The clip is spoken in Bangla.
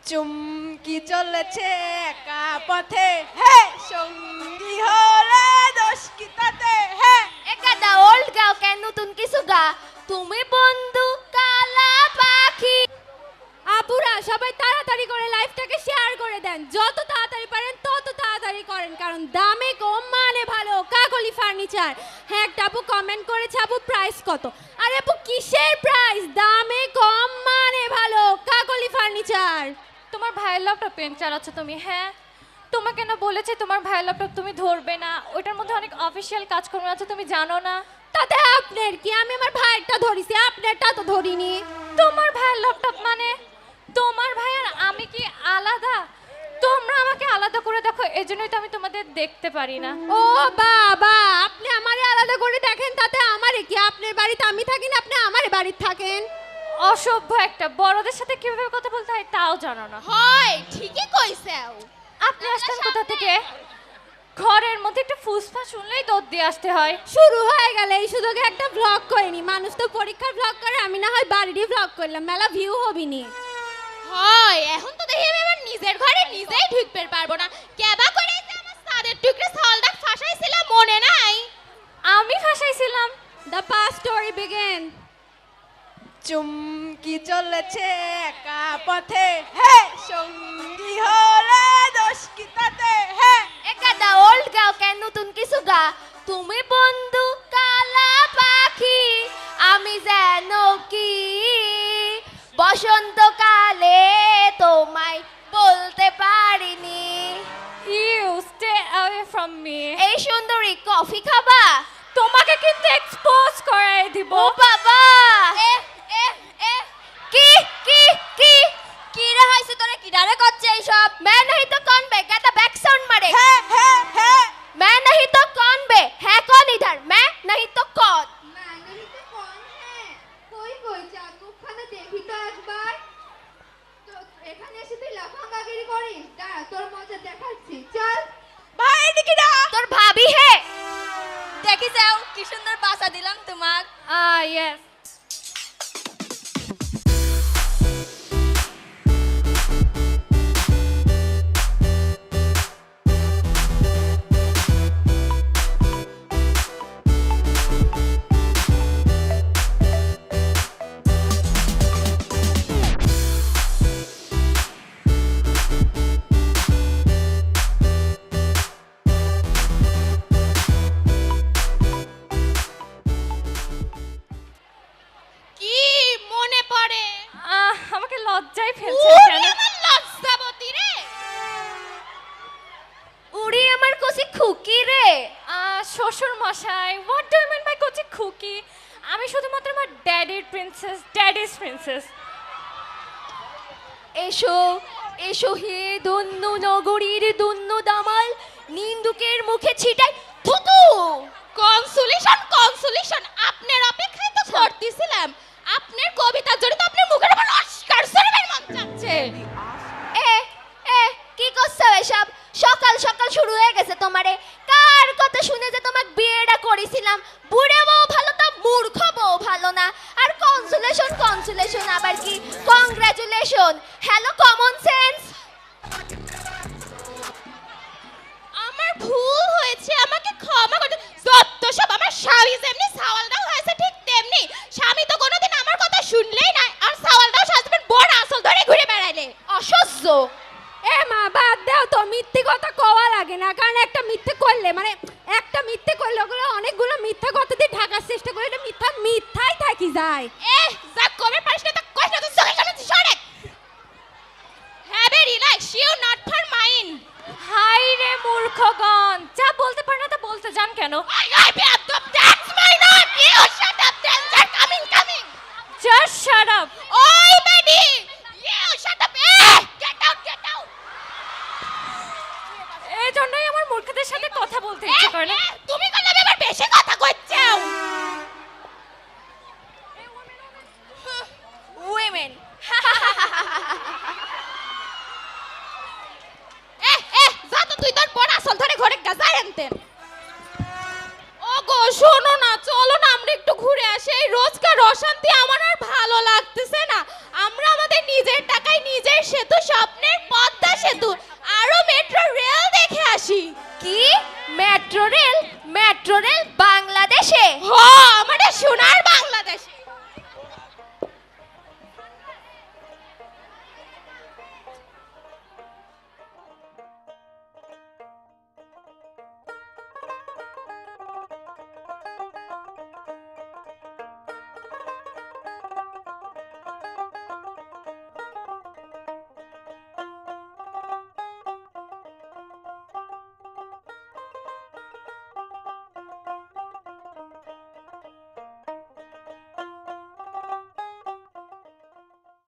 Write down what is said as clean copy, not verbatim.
চুমকি চলেছে একা পথে, হে সঙ্গী হলে দোষ কি তাতে, হে একাদা ওল্ড গাও কেন নতুন কিছু গা, তুমি বন্ধু কালা পাখি। আপুরা সবাই তাড়াতাড়ি করে লাইভটাকে শেয়ার করে দেন, যত তাড়াতাড়ি পারেন তত তাড়াতাড়ি করেন, কারণ দামে কম মানে ভালো কাকলি ফার্নিচার। হ্যাঁ একটা আপু কমেন্ট করেছে আপু প্রাইস কত, আরে আপু কিসের প্রাইস, দামে কম মানে ভালো কাকলি ফার্নিচার। তোমার ভাইয়ের ল্যাপটপ পেন চালাচ্ছ তুমি? হ্যাঁ, তোমাকে না বলেছে তোমার ভাইয়ের ল্যাপটপ তুমি ধরবে না, ওইটার মধ্যে অনেক অফিসিয়াল কাজকর্ম আছে, তুমি জানো না? তাতে আপনার কি, আমি আমার ভাইয়েরটা ধরিছি, আপনারটা তো ধরিনি। তোমার ভাইয়ের ল্যাপটপ মানে তোমার ভাই আর আমি কি আলাদা? তোমরা আমাকে আলাদা করে দেখো, এজন্যই তো আমি তোমাদের দেখতে পারি না। ও বাবা, আপনি আমারে আলাদা করে দেখেন, তাতে আমারে কি, আপনার বাড়িতে আমি থাকি না, আপনি আমার বাড়িতে থাকেন। অসভ্য একটা, বড়দের সাথে কিভাবে কথা বলতে হয় তাও জানো না। হয় ঠিকই কইছাও। আপনি আসতেন কোথা থেকে? ঘরের মধ্যে একটা ফুসফা শুনলেই দৌড় দিয়ে আসতে হয়। শুরু হয়ে গেলে এই সুযোগে একটা ব্লগ করিনি, মানুষ তো পরীক্ষার ব্লগ করে, আমি না হয় বাড়িরই ব্লগ করলাম, মেলা ভিউ হবিনি। হয় এখন তো দেখি আমি আমার নিজের ঘরে নিজেই ঢুকতে পারবো না, কেবা করে যে আমার সাদের টুকরে সলদার ফাঁসাইছিলাম মনে নাই? আমি ফাঁসাইছিলাম। The past story begin. চুমকি চলেছে একা পথে, হে সঙ্গী হলে দোষ কি তাতে, হে একাদা ওল্ড গাও কেন নতুন কিছু গা, তুমি বন্ধু কালা পাখি, আমি যেন কি বসন্তকালে তোমায় বলতে পারিনি। You stay away from me. এই সুন্দরী কফি খাবা? তোমাকে কিন্তু এক্সপোজ করাই দিব। ও বাবা, কি কি কি কি রে হইছে, তোরা কি ডারে করছে এইসব? मैं नहीं तो कौन बे, कहता बैक साउंड मारे। হে হে হে मैं नहीं तो कौन बे, है कौन इधर, मैं नहीं तो कौन? मैं नहीं तो कौन है? कोई कोई চাঁদ মুখখানা দেখি তো একবার। তো এখানে এসে তুই লাফাঙ্গাগিরি করিস, দাঁড়া তোর মজা দেখাচ্ছি, চল। ভাই এদিকে না। তোর ভাবি হে, দেখি যাও কি সুন্দর বাসা দিলাম তোমাক। ইয়েস। কি মনে পড়ে? আমাকে লজ্জায় ফেলছে ওরে কেন? আমার লজ্জাবতী রে। উড়ি আমার কসি খুকি রে। শ্বশুর মশাই, what do you mean by কচি খুকি? আমি শুধুমাত্র আমার ড্যাডির প্রিন্সেস, ড্যাডিস প্রিন্সেস। এসো এসো হে দন্য নগরীর দন্য দামাল, নিন্দুকের মুখে ছিটাই থুতু। কনসোলেশন কনসোলেশন, আপনার অপেক্ষায় তো করতেছিলাম। আপনার কবিতার জন্য তো আপনার মুখের উপর অস্কার ছড়াবার মন চাচ্ছে। এ এ কি করছো এসব? সকাল সকাল শুরু হয়ে গেছে তোমারে। কার কথা শুনে যে তোমাকে বিয়েটা করেছিলাম? বুড়ে বউ ভালো তা মূর্খ বউ ভালো না। আর কনসোলেশন কনসোলেশন আবার কি কংগ্রাচুলেশন? Hello common sense. আমার ভুল হয়েছে, আমাকে ক্ষমা করে। যত সব, আমার স্বামী যেমনি সাওয়ালটাও হয়েছে ঠিক তেমনি। স্বামী তো কোনোদিন আমার কথা শুনলেই না, আর সাওয়ালটাও সাজবেন বড় আসল ধরে ঘুরে বেড়াইলে। অসহ্য। এ মা বাদ দাও তো, মিথ্যে কথা কওয়া লাগে না, কারণ একটা মিথ্যে করলে মানে একটা মিথ্যে করলে ওগুলো অনেকগুলো মিথ্যা কথা দিয়ে ঢাকার চেষ্টা করে, এটা মিথ্যা মিথ্যাই থাকি যায়। যা কবে পারিস না তা কইস না, তুই চোখের সামনে থেকে সরে। Have a relax, you not for mind. হাই রে মূর্খগণ, যা বলতে পারে না তা বলতে যান কেন? I beadup, that's my name. You shut up, danger coming, coming. Just shut up. Oi, baby. You shut up. Get out, get out. এই জন্যই আমার মূর্খদের সাথে কথা বলতে ইচ্ছে করে না। তুমি করলে আবার বেশি কথা কইছাও। উইমেন। যা তো তুই তোর বড় আসল ধরে ঘরে গাজায় আনতেন। ও গো শোনো না, চলো না আমরা একটু ঘুরে আসি। এই রোজকার অশান্তি আমার আর ভালো লাগতেছে না। আমরা আমাদের নিজের টাকায় নিজের সে তো স্বপ্নে